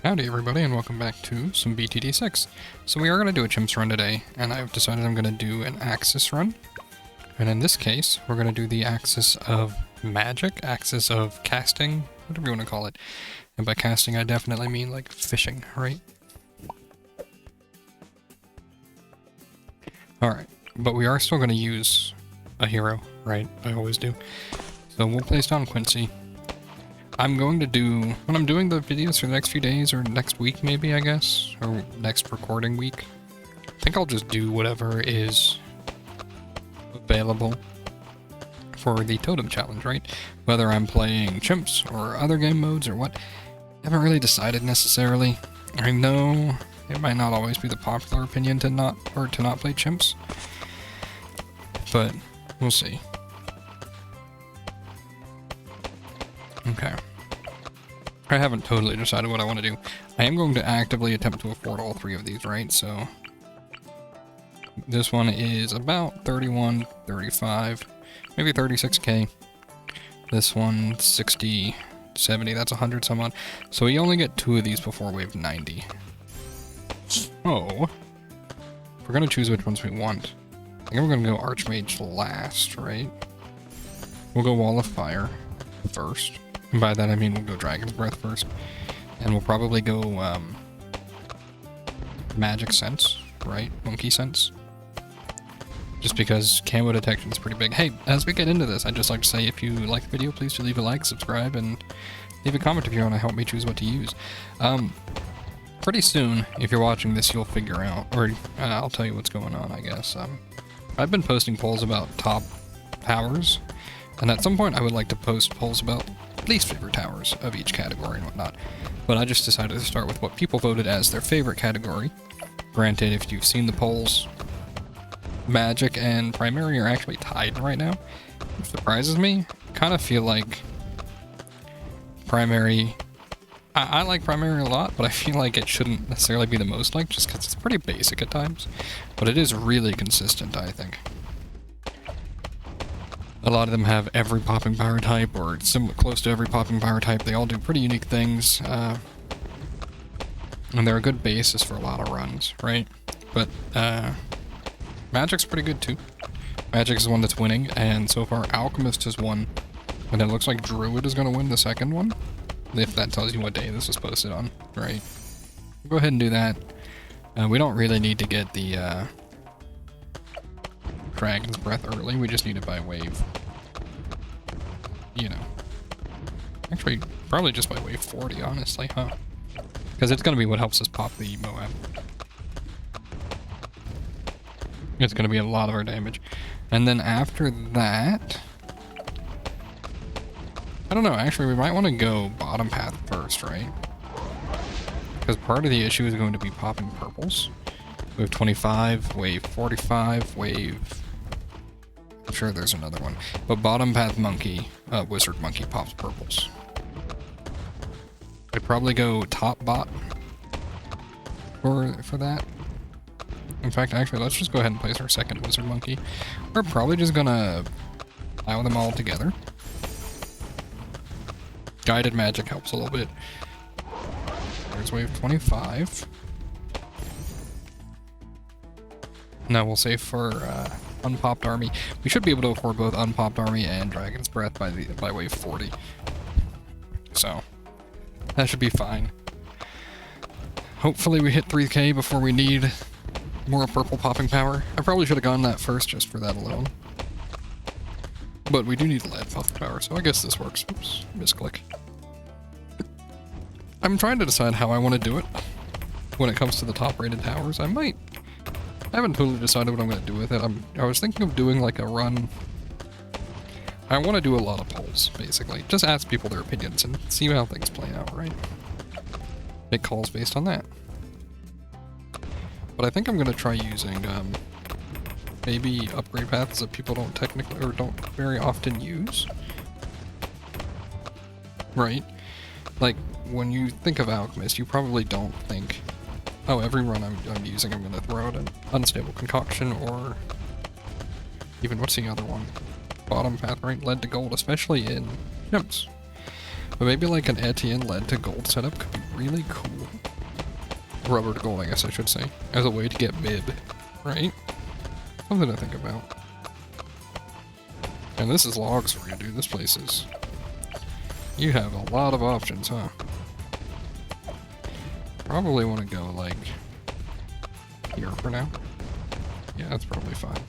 Howdy everybody and welcome back to some BTD6. So we are going to do a C.H.I.M.P.S run today, and I've decided I'm going to do an Axis run. And in this case, we're going to do the Axis of Magic, Axis of Casting, whatever you want to call it. And by casting I definitely mean like fishing, right? Alright, but we are still going to use a hero, right? I always do. So we'll place down Quincy. I'm going to do, when I'm doing the videos for the next few days, or next week maybe, I guess, or next recording week, I think I'll just do whatever is available for the Totem Challenge, right? Whether I'm playing C.H.I.M.P.S or other game modes or what, I haven't really decided necessarily. I know it might not always be the popular opinion to not play C.H.I.M.P.S, but we'll see. Okay. I haven't totally decided what I want to do. I am going to actively attempt to afford all three of these, right? So this one is about 31, 35, maybe 36k. This one 60, 70, that's 100 some odd. So we only get two of these before wave 90. So we're going to choose which ones we want. I think we're going to go Archmage last, right? We'll go Wall of Fire first. And by that I mean we'll go Dragon's Breath first. And we'll probably go Magic Sense, right? Monkey Sense. Just because camo detection is pretty big. Hey, as we get into this, I'd just like to say if you like the video, please do leave a like, subscribe, and leave a comment if you want to help me choose what to use. Pretty soon, if you're watching this, you'll figure out, or I'll tell you what's going on, I guess. I've been posting polls about top towers, and at some point I would like to post polls about least favorite towers of each category and whatnot. But I just decided to start with what people voted as their favorite category. Granted, if you've seen the polls, Magic and Primary are actually tied right now, which surprises me. Kind of feel like Primary... I like Primary a lot, but I feel like it shouldn't necessarily be the most liked, just because it's pretty basic at times. But it is really consistent, I think. A lot of them have every popping power type, or similar, close to every popping power type. They all do pretty unique things, and they're a good basis for a lot of runs, right? But Magic's pretty good too. Magic is the one that's winning, and so far Alchemist has won, and it looks like Druid is going to win the second one, if that tells you what day this was posted on, right? We'll go ahead and do that. We don't really need to get the Dragon's Breath early, we just need it by wave. You know. Actually, probably just by wave 40, honestly, huh? Because it's going to be what helps us pop the Moab. It's going to be a lot of our damage. And then after that... I don't know, actually we might want to go bottom path first, right? Because part of the issue is going to be popping purples. Wave 25, wave 45, wave... I'm sure there's another one. But bottom path monkey, wizard monkey pops purples. I'd probably go top bot for that. In fact, actually, let's just go ahead and place our second wizard monkey. We're probably just gonna allow them all together. Guided magic helps a little bit. There's wave 25. Now we'll save for Unpopped Army. We should be able to afford both Unpopped Army and Dragon's Breath by wave 40. So, that should be fine. Hopefully we hit 3k before we need more purple popping power. I probably should have gone that first just for that alone. But we do need lead popping power, so I guess this works. Oops, misclick. I'm trying to decide how I want to do it when it comes to the top rated towers. I haven't totally decided what I'm going to do with it. I was thinking of doing like a run. I want to do a lot of polls, basically. Just ask people their opinions and see how things play out, right? Make calls based on that. But I think I'm going to try using maybe upgrade paths that people don't technically, or don't very often use. Right? Like, when you think of Alchemist, you probably don't think, oh, every run I'm using, I'm going to throw out an Unstable Concoction, or even, what's the other one? Bottom path, right? Lead to gold, especially in C.H.I.M.P.S. But maybe like an Etienne lead to gold setup could be really cool. Rubber to gold, I guess I should say, as a way to get mid, right? Something to think about. And this is logs for you, dude. This place is... You have a lot of options, huh? Probably want to go, like, here for now. Yeah, that's probably fine.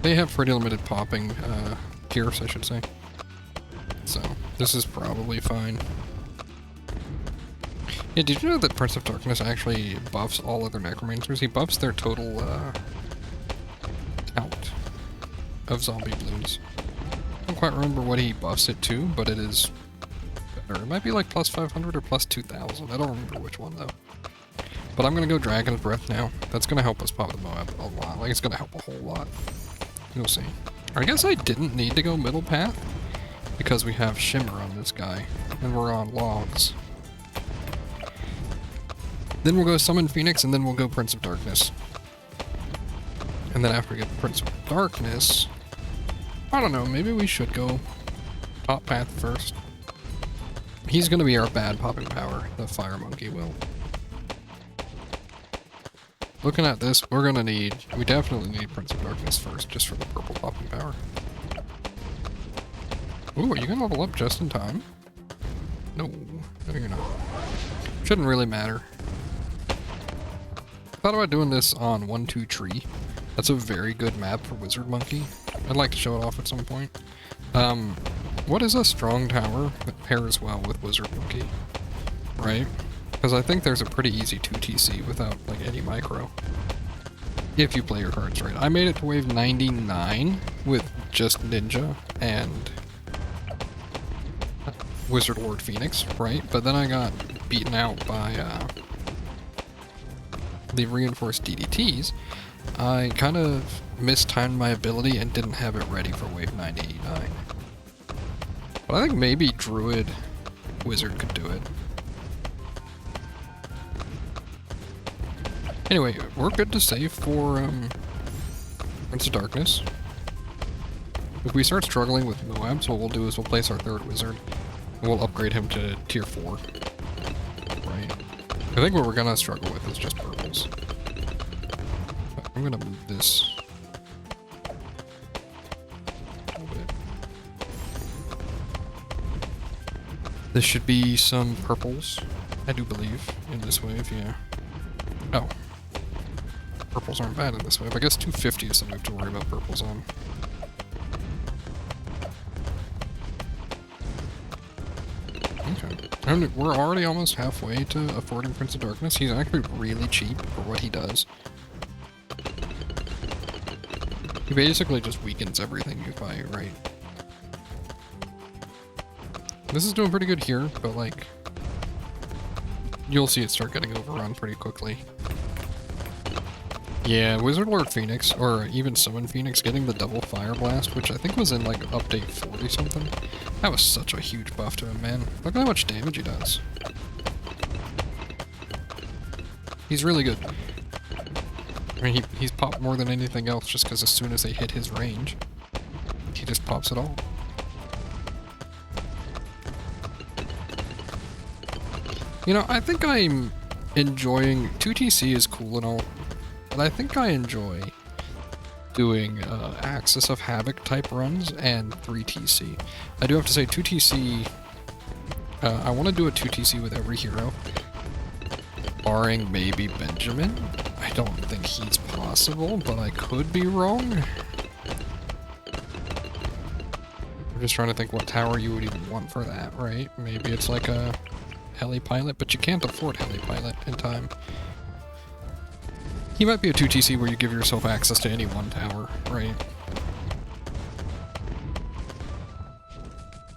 They have pretty limited popping, Pierce, I should say. So, this is probably fine. Yeah, did you know that Prince of Darkness actually buffs all other Necromancers? He buffs their total, count of zombie balloons. I don't quite remember what he buffs it to, but it is better. It might be like plus 500 or plus 2000. I don't remember which one, though. But I'm gonna go Dragon's Breath now. That's gonna help us pop the Moab a lot. Like, it's gonna help a whole lot. You'll see. I guess I didn't need to go middle path, because we have Shimmer on this guy, and we're on logs. Then we'll go Summon Phoenix, and then we'll go Prince of Darkness. And then after we get Prince of Darkness, I don't know, maybe we should go top path first. He's gonna be our bad popping power, the Fire Monkey will. Looking at this, we definitely need Prince of Darkness first, just for the purple popping power. Ooh, are you gonna level up just in time? No, you're not. Shouldn't really matter. Thought about doing this on 1-2 Tree. That's a very good map for Wizard Monkey. I'd like to show it off at some point. What is a strong tower that pairs well with Wizard Monkey? Right? Because I think there's a pretty easy 2TC without, like, any micro. If you play your cards right. I made it to wave 99 with just Ninja and Wizard Lord Phoenix, right? But then I got beaten out by the reinforced DDTs. I kind of mistimed my ability and didn't have it ready for wave 99. But I think maybe Druid Wizard could do it. Anyway, we're good to save for Prince of Darkness. If we start struggling with Moabs, what we'll do is we'll place our third wizard, and we'll upgrade him to tier 4. Right? I think what we're gonna struggle with is just purples. But I'm gonna move this a little bit. This should be some purples, I do believe, in this wave, yeah. Oh. Purples aren't bad in this wave. I guess 250 is something we have to worry about purples on. Okay. And we're already almost halfway to affording Prince of Darkness. He's actually really cheap for what he does. He basically just weakens everything you buy, right? This is doing pretty good here, but like... You'll see it start getting overrun pretty quickly. Yeah, Wizard Lord Phoenix, or even Summon Phoenix, getting the double Fire Blast, which I think was in like update 40 something. That was such a huge buff to him, man. Look at how much damage he does. He's really good. I mean, he's popped more than anything else just because as soon as they hit his range, he just pops it all. You know, I think I'm enjoying... 2TC is cool and all, but I think I enjoy doing Axis of Havoc type runs and 3TC. I do have to say 2TC... I want to do a 2TC with every hero, barring maybe Benjamin. I don't think he's possible, but I could be wrong. I'm just trying to think what tower you would even want for that, right? Maybe it's like a heli pilot, but you can't afford heli pilot in time. He might be a 2TC where you give yourself access to any one tower, right?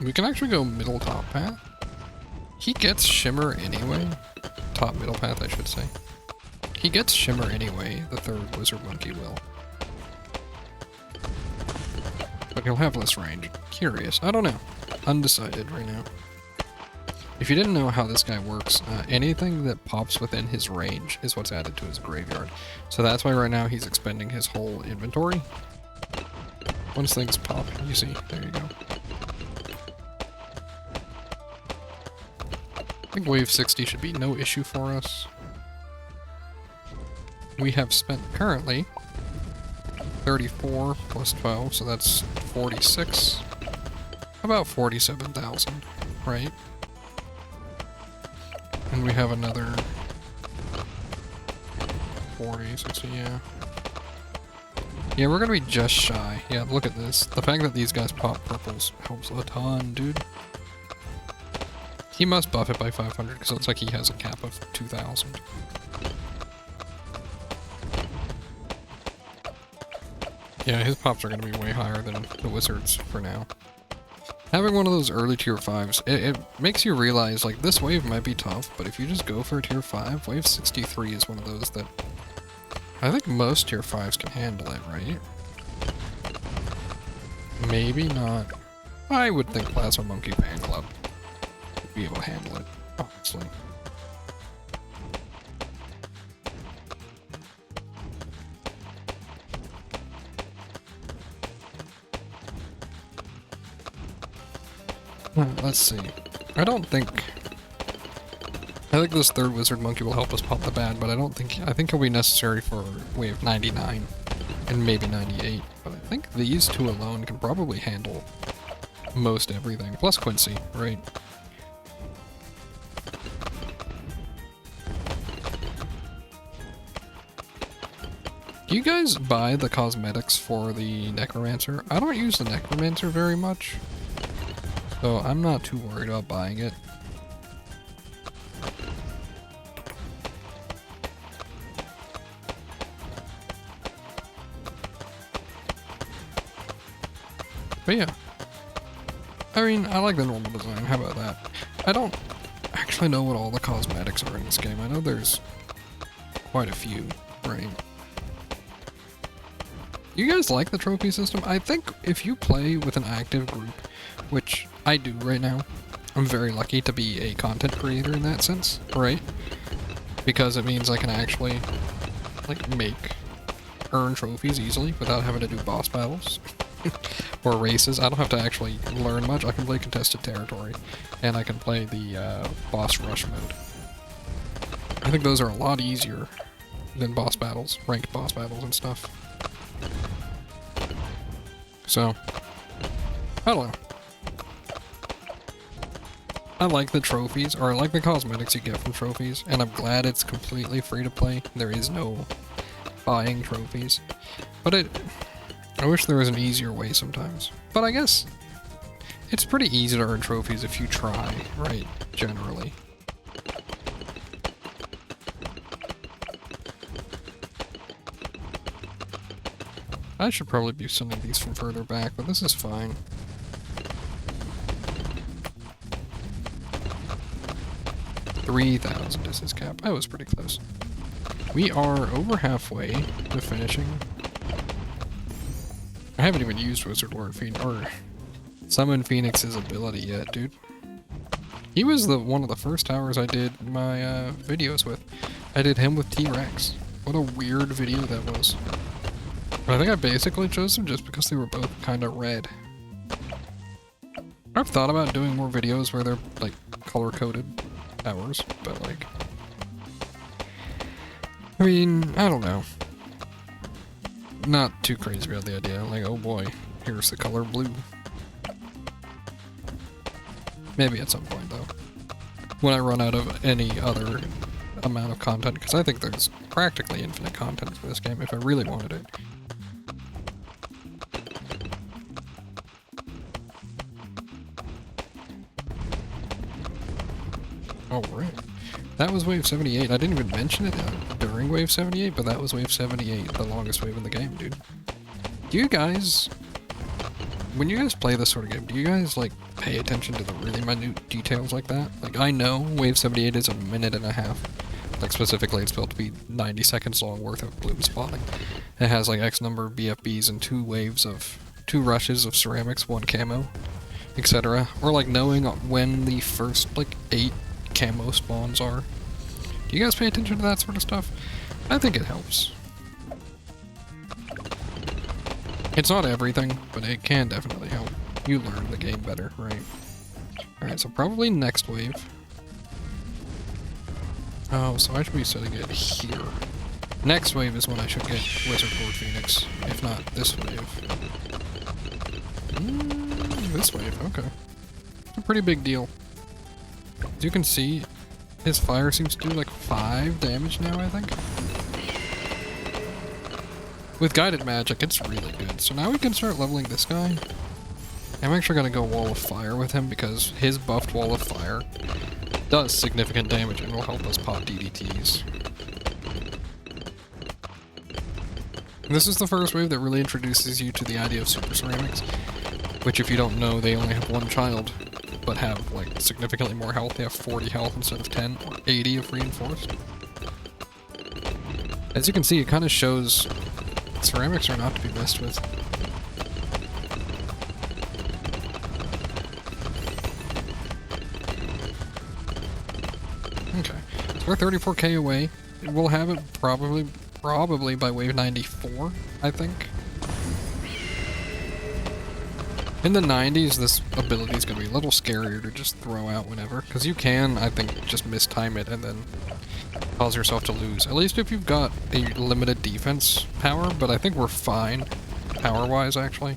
We can actually go middle top path. He gets Shimmer anyway. Top middle path, I should say. He gets Shimmer anyway, the third Wizard Monkey will. But he'll have less range. Curious. I don't know. Undecided right now. If you didn't know how this guy works, anything that pops within his range is what's added to his graveyard. So that's why right now he's expending his whole inventory. Once things pop, you see, there you go. think wave 60 should be no issue for us. We have spent currently 34 plus 12, so that's 46. About 47,000, right? And we have another 40, 60, yeah. Yeah, we're gonna be just shy. Yeah, look at this. The fact that these guys pop purples helps a ton, dude. He must buff it by 500, because it looks like he has a cap of 2,000. Yeah, his pops are gonna be way higher than the wizards for now. Having one of those early tier 5s, it makes you realize, like, this wave might be tough, but if you just go for a tier 5, wave 63 is one of those that I think most tier 5s can handle it, right? Maybe not. I would think Plasma Monkey Fan Club would be able to handle it, honestly. Let's see. I think this third wizard monkey will help us pop the bad, but I think he'll be necessary for wave 99 and maybe 98. But I think these two alone can probably handle most everything, plus Quincy, right? Do you guys buy the cosmetics for the Necromancer? I don't use the Necromancer very much, so I'm not too worried about buying it. But yeah, I mean, I like the normal design, how about that? I don't actually know what all the cosmetics are in this game. I know there's quite a few, right? You guys like the trophy system? I think if you play with an active group, which I do right now, I'm very lucky to be a content creator in that sense, right? Because it means I can actually, like, earn trophies easily without having to do boss battles. Or races. I don't have to actually learn much. I can play contested territory, and I can play the boss rush mode. I think those are a lot easier than boss battles, ranked boss battles and stuff. So, I don't know. I like the trophies, or I like the cosmetics you get from trophies, and I'm glad it's completely free to play. There is no buying trophies. But I wish there was an easier way sometimes. But I guess it's pretty easy to earn trophies if you try, right? Generally. I should probably be sending these from further back, but this is fine. $3,000 is his cap. I was pretty close. We are over halfway to finishing. I haven't even used Wizard Lord Phoenix or Summon Phoenix's ability yet, dude. He was one of the first towers I did my videos with. I did him with T-Rex. What a weird video that was. But I think I basically chose them just because they were both kind of red. I've thought about doing more videos where they're like color-coded towers, but like, I mean, I don't know. Not too crazy about the idea. Like, oh boy, here's the color blue. Maybe at some point, though. When I run out of any other amount of content, because I think there's practically infinite content for this game if I really wanted it. Alright. That was wave 78. I didn't even mention it during wave 78, but that was wave 78, the longest wave in the game, dude. Do you guys, when you guys play this sort of game, do you guys, like, pay attention to the really minute details like that? Like, I know wave 78 is a minute and a half. Like, specifically, it's built to be 90 seconds long worth of bloom spawning. It has, like, X number of BFBs and 2 rushes of ceramics, 1 camo, etc. Or, like, knowing when the first, like, 8 camo spawns are. Do you guys pay attention to that sort of stuff? I think it helps. It's not everything, but it can definitely help. You learn the game better, right? Alright, so probably next wave. Oh, so I should be setting it here. Next wave is when I should get Wizard Lord Phoenix, if not this wave. This wave, okay. It's a pretty big deal. As you can see, his fire seems to do like 5 damage now, I think. With guided magic, it's really good. So now we can start leveling this guy. I'm actually gonna go Wall of Fire with him because his buffed Wall of Fire does significant damage and will help us pop DDTs. This is the first wave that really introduces you to the idea of super ceramics, which if you don't know, they only have 1 child, but have like significantly more health. They have 40 health instead of 10, or 80 if reinforced. As you can see, it kind of shows ceramics are not to be messed with. Okay, so we're 34k away. We'll have it probably by wave 94, I think. In the 90s, this ability is going to be a little scarier to just throw out whenever, because you can, I think, just mistime it and then cause yourself to lose. At least if you've got a limited defense power, but I think we're fine, power-wise, actually.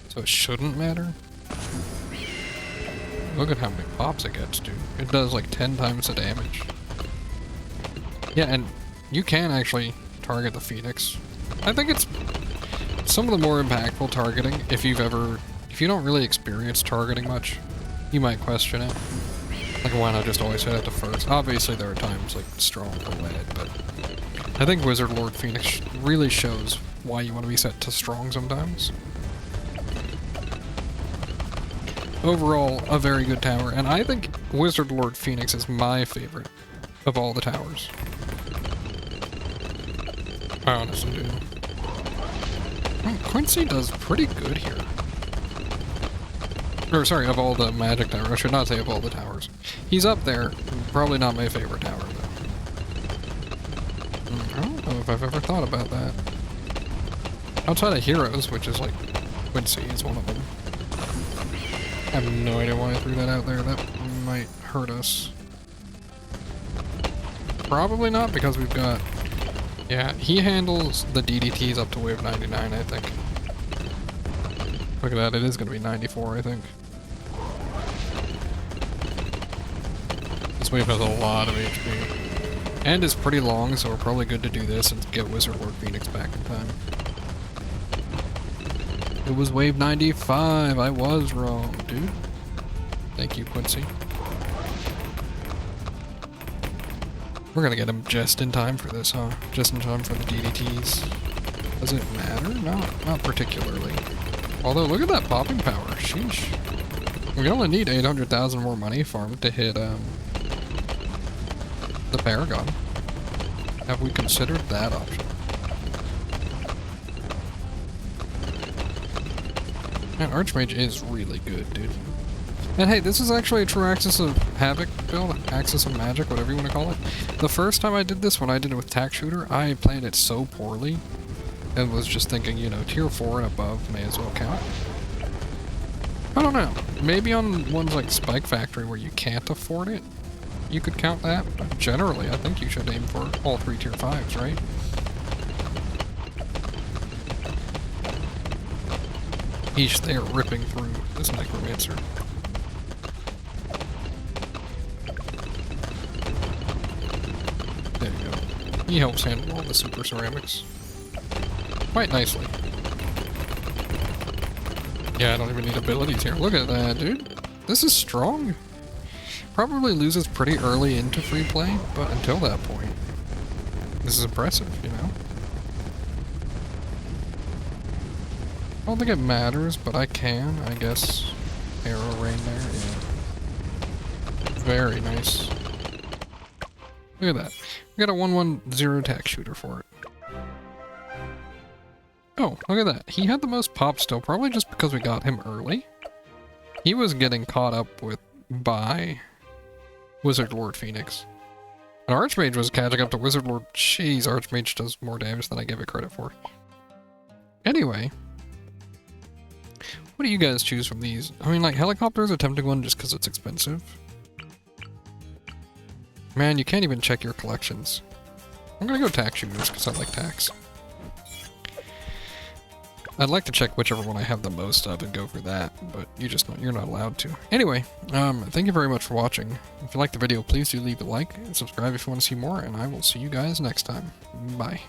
So it shouldn't matter. Look at how many pops it gets, dude. It does like 10 times the damage. Yeah, and you can actually target the Phoenix. I think it's some of the more impactful targeting. If you don't really experience targeting much, you might question it. Like, why not just always hit it to first? Obviously there are times like strong or lead, but I think Wizard Lord Phoenix really shows why you want to be set to strong sometimes. Overall, a very good tower, and I think Wizard Lord Phoenix is my favorite of all the towers. I honestly do. Oh, Quincy does pretty good here. Or, sorry, of all the magic towers. I should not say of all the towers. He's up there. Probably not my favorite tower, though. I don't know if I've ever thought about that. Outside of Heroes, which is like... Quincy is one of them. I have no idea why I threw that out there. That might hurt us. Probably not, because we've got... Yeah, he handles the DDTs up to wave 99, I think. Look at that, it is going to be 94, I think. This wave has a lot of HP. And is pretty long, so we're probably good to do this and get Wizard Lord Phoenix back in time. It was wave 95, I was wrong, dude. Thank you, Quincy. We're gonna get him just in time for this, huh? Just in time for the DDTs. Does it matter? Not particularly. Although, look at that popping power. Sheesh. We only need 800,000 more money farmed to hit, the Paragon. Have we considered that option? Man, Archmage is really good, dude. And hey, this is actually a true Axis of Havoc build, Axis of Magic, whatever you want to call it. The first time I did this, when I did it with Tac Shooter, I played it so poorly, and was just thinking, you know, tier 4 and above may as well count. I don't know. Maybe on ones like Spike Factory where you can't afford it, you could count that, but generally I think you should aim for all 3 tier 5s, right? Each they are ripping through this Necromancer. There you go. He helps handle all the super ceramics quite nicely. Yeah, I don't even need abilities here. Look at that, dude. This is strong. Probably loses pretty early into free play, but until that point, this is impressive, you know? I don't think it matters, but I can, I guess. Arrow rain there, yeah. Very nice. Look at that. We got a 1-1-0 attack shooter for it. Oh, look at that. He had the most pop still, probably just because we got him early. He was getting caught up with by Wizard Lord Phoenix. And Archmage was catching up to Wizard Lord. Jeez, Archmage does more damage than I give it credit for. Anyway. What do you guys choose from these? I mean, like, Helicopter is a tempting one just because it's expensive. Man, you can't even check your collections. I'm gonna go tax you just because I like tax. I'd like to check whichever one I have the most of and go for that, but you're not allowed to. Anyway, thank you very much for watching. If you liked the video, please do leave a like and subscribe if you want to see more, and I will see you guys next time. Bye.